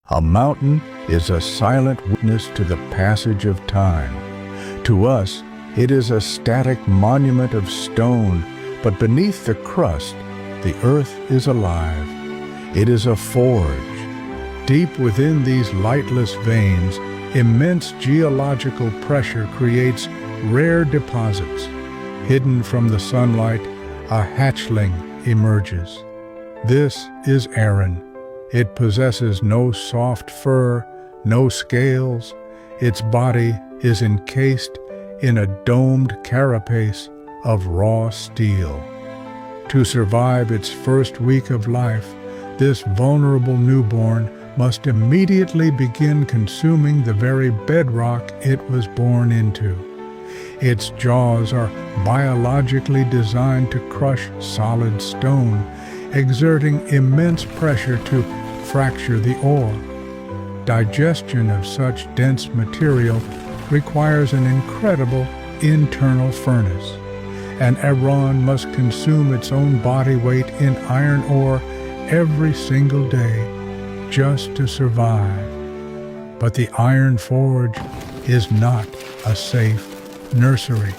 A mountain is a silent witness to the passage of time. To us, it is a static monument of stone, but beneath the crust, the earth is alive. It is a forge. Deep within these lightless veins, immense geological pressure creates rare deposits. Hidden from the sunlight, a hatchling emerges. This is Aggron. It possesses no soft fur, no scales. Its body is encased in a domed carapace of raw steel. To survive its first week of life, this vulnerable newborn must immediately begin consuming the very bedrock it was born into. Its jaws are biologically designed to crush solid stone, exerting immense pressure to fracture the ore. Digestion of such dense material requires an incredible internal furnace, and Aggron must consume its own body weight in iron ore every single day just to survive. But the iron forge is not a safe nursery.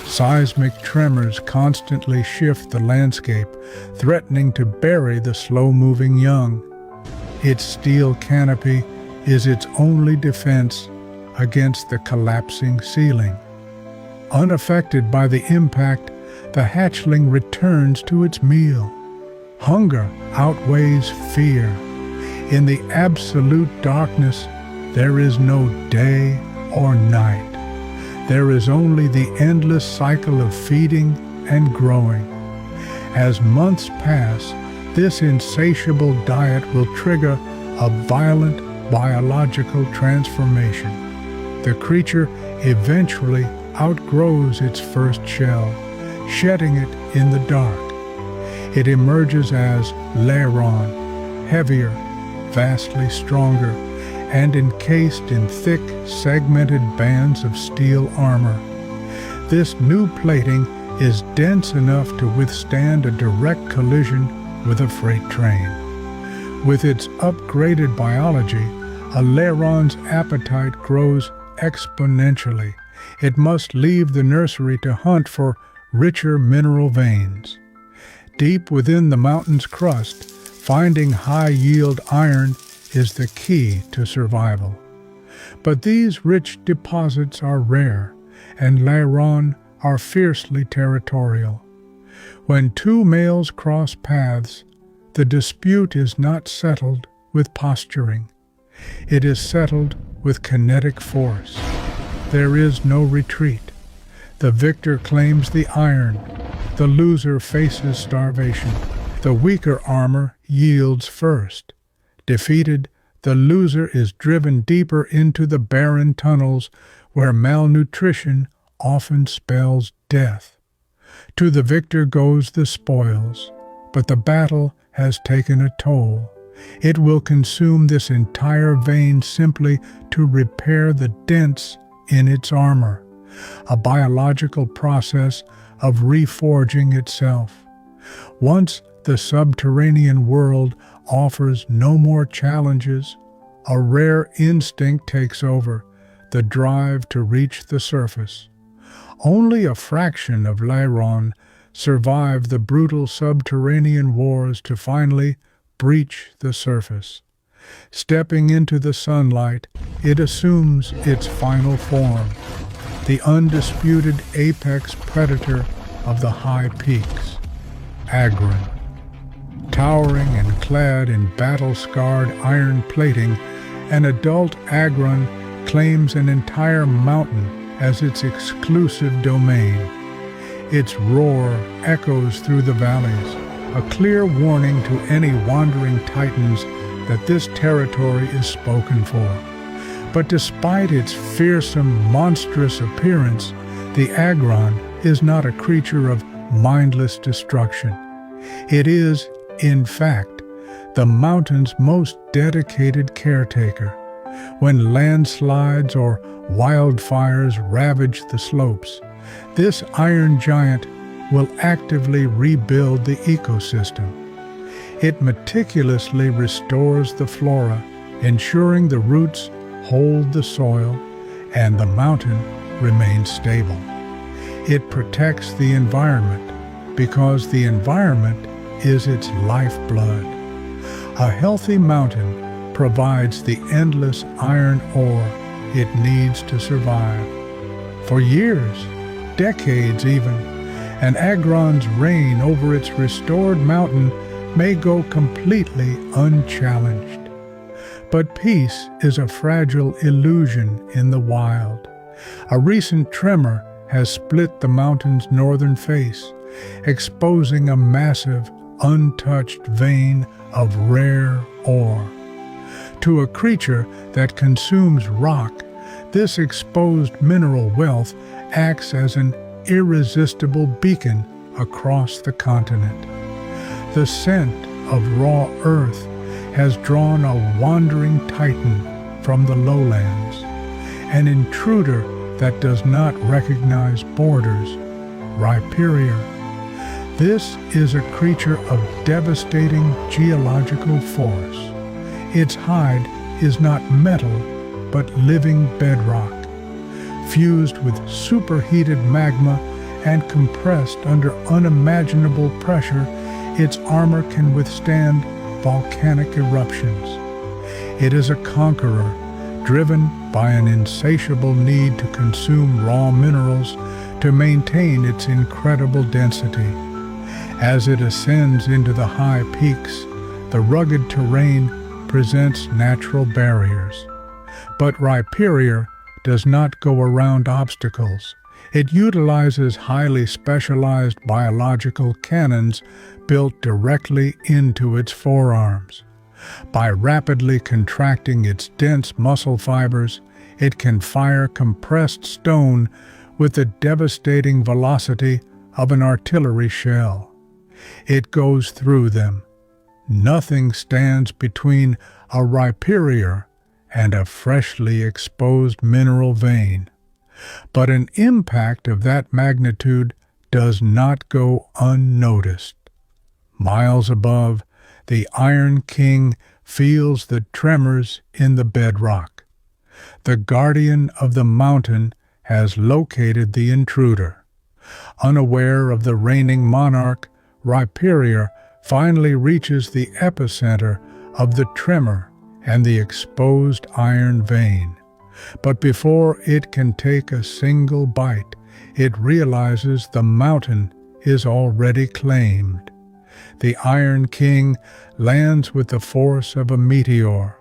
Seismic tremors constantly shift the landscape, threatening to bury the slow-moving young. Its steel canopy is its only defense against the collapsing ceiling. Unaffected by the impact, the hatchling returns to its meal. Hunger outweighs fear. In the absolute darkness, there is no day or night. There is only the endless cycle of feeding and growing. As months pass, this insatiable diet will trigger a violent biological transformation. The creature eventually outgrows its first shell, shedding it in the dark. It emerges as Aggron, heavier, vastly stronger, and encased in thick, segmented bands of steel armor. This new plating is dense enough to withstand a direct collision with a freight train. With its upgraded biology, Aggron's appetite grows exponentially. It must leave the nursery to hunt for richer mineral veins. Deep within the mountain's crust, finding high-yield iron is the key to survival. But these rich deposits are rare, and Aggron are fiercely territorial. When two males cross paths, the dispute is not settled with posturing. It is settled with kinetic force. There is no retreat. The victor claims the iron. The loser faces starvation. The weaker armor yields first. Defeated, the loser is driven deeper into the barren tunnels where malnutrition often spells death. To the victor goes the spoils, but the battle has taken a toll. It will consume this entire vein simply to repair the dents in its armor, a biological process of reforging itself. Once the subterranean world offers no more challenges, a rare instinct takes over, the drive to reach the surface. Only a fraction of Aggron survive the brutal subterranean wars to finally breach the surface. Stepping into the sunlight, it assumes its final form, the undisputed apex predator of the high peaks, Aggron. Towering and clad in battle-scarred iron plating, an adult Aggron claims an entire mountain as its exclusive domain. Its roar echoes through the valleys, a clear warning to any wandering titans that this territory is spoken for. But despite its fearsome, monstrous appearance, the Aggron is not a creature of mindless destruction. It is, in fact, the mountain's most dedicated caretaker. When landslides or wildfires ravage the slopes, this iron giant will actively rebuild the ecosystem. It meticulously restores the flora, ensuring the roots hold the soil and the mountain remains stable. It protects the environment because the environment is its lifeblood. A healthy mountain provides the endless iron ore it needs to survive. For years, decades even, and Aggron's reign over its restored mountain may go completely unchallenged. But peace is a fragile illusion in the wild. A recent tremor has split the mountain's northern face, exposing a massive, untouched vein of rare ore. To a creature that consumes rock, this exposed mineral wealth acts as an irresistible beacon across the continent. The scent of raw earth has drawn a wandering titan from the lowlands, an intruder that does not recognize borders, Rhyperior. This is a creature of devastating geological force. Its hide is not metal, but living bedrock. Fused with superheated magma and compressed under unimaginable pressure, its armor can withstand volcanic eruptions. It is a conqueror, driven by an insatiable need to consume raw minerals to maintain its incredible density. As it ascends into the high peaks, the rugged terrain presents natural barriers. But Rhyperior does not go around obstacles. It utilizes highly specialized biological cannons built directly into its forearms. By rapidly contracting its dense muscle fibers, it can fire compressed stone with the devastating velocity of an artillery shell. It goes through them. Nothing stands between a Rhyperior and a freshly exposed mineral vein. But an impact of that magnitude does not go unnoticed. Miles above, the Iron King feels the tremors in the bedrock. The guardian of the mountain has located the intruder. Unaware of the reigning monarch, Rhyperior finally reaches the epicenter of the tremor and the exposed iron vein. But before it can take a single bite, it realizes the mountain is already claimed. The Iron King lands with the force of a meteor,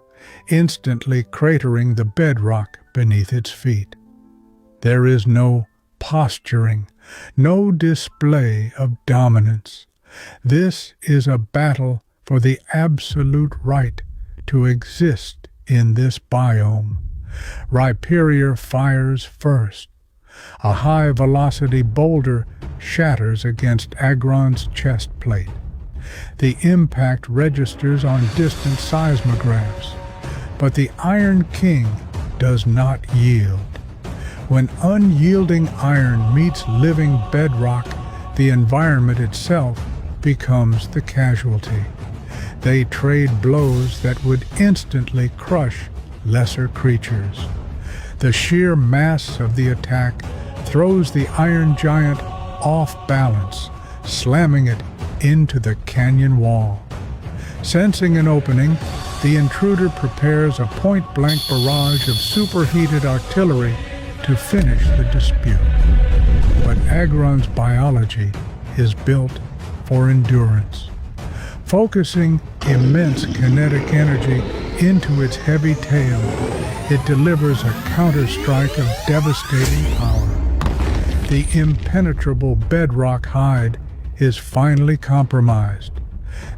instantly cratering the bedrock beneath its feet. There is no posturing, no display of dominance. This is a battle for the absolute right to exist in this biome. Rhyperior fires first. A high-velocity boulder shatters against Aggron's chest plate. The impact registers on distant seismographs, but the Iron King does not yield. When unyielding iron meets living bedrock, the environment itself becomes the casualty. They trade blows that would instantly crush lesser creatures. The sheer mass of the attack throws the iron giant off balance, slamming it into the canyon wall. Sensing an opening, the intruder prepares a point-blank barrage of superheated artillery to finish the dispute. But Aggron's biology is built for endurance. Focusing immense kinetic energy into its heavy tail, it delivers a counter-strike of devastating power. The impenetrable bedrock hide is finally compromised.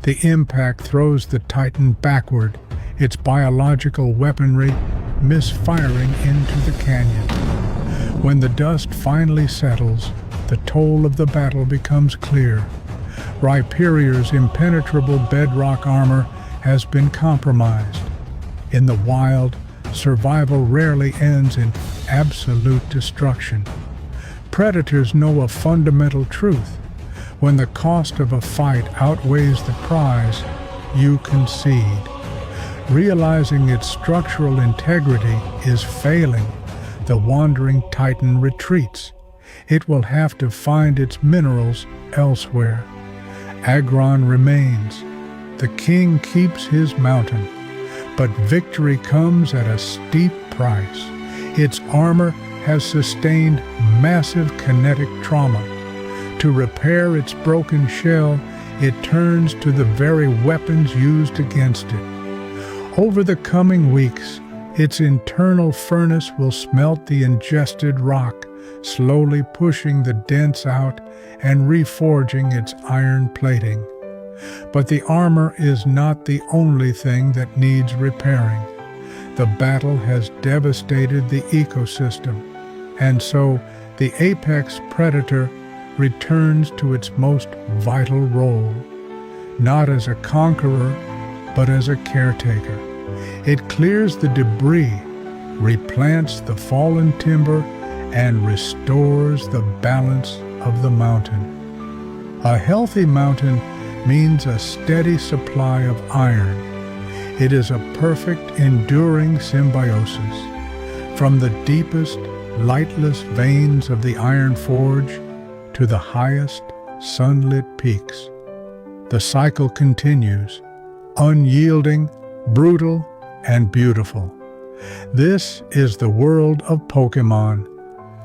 The impact throws the Titan backward, its biological weaponry misfiring into the canyon. When the dust finally settles, the toll of the battle becomes clear. Rhyperior's impenetrable bedrock armor has been compromised. In the wild, survival rarely ends in absolute destruction. Predators know a fundamental truth. When the cost of a fight outweighs the prize, you concede. realizing its structural integrity is failing, the wandering titan retreats. It will have to find its minerals elsewhere. Aggron remains. The king keeps his mountain, but victory comes at a steep price. Its armor has sustained massive kinetic trauma. To repair its broken shell, it turns to the very weapons used against it. Over the coming weeks, its internal furnace will smelt the ingested rock, slowly pushing the dents out and reforging its iron plating. But the armor is not the only thing that needs repairing. The battle has devastated the ecosystem, and so the apex predator returns to its most vital role, not as a conqueror, but as a caretaker. It clears the debris, replants the fallen timber, and restores the balance of the mountain. A healthy mountain means a steady supply of iron. It is a perfect, enduring symbiosis. From the deepest, lightless veins of the iron forge to the highest, sunlit peaks, the cycle continues, unyielding, brutal, and beautiful. This is the world of Pokémon,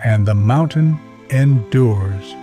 and the mountain endures.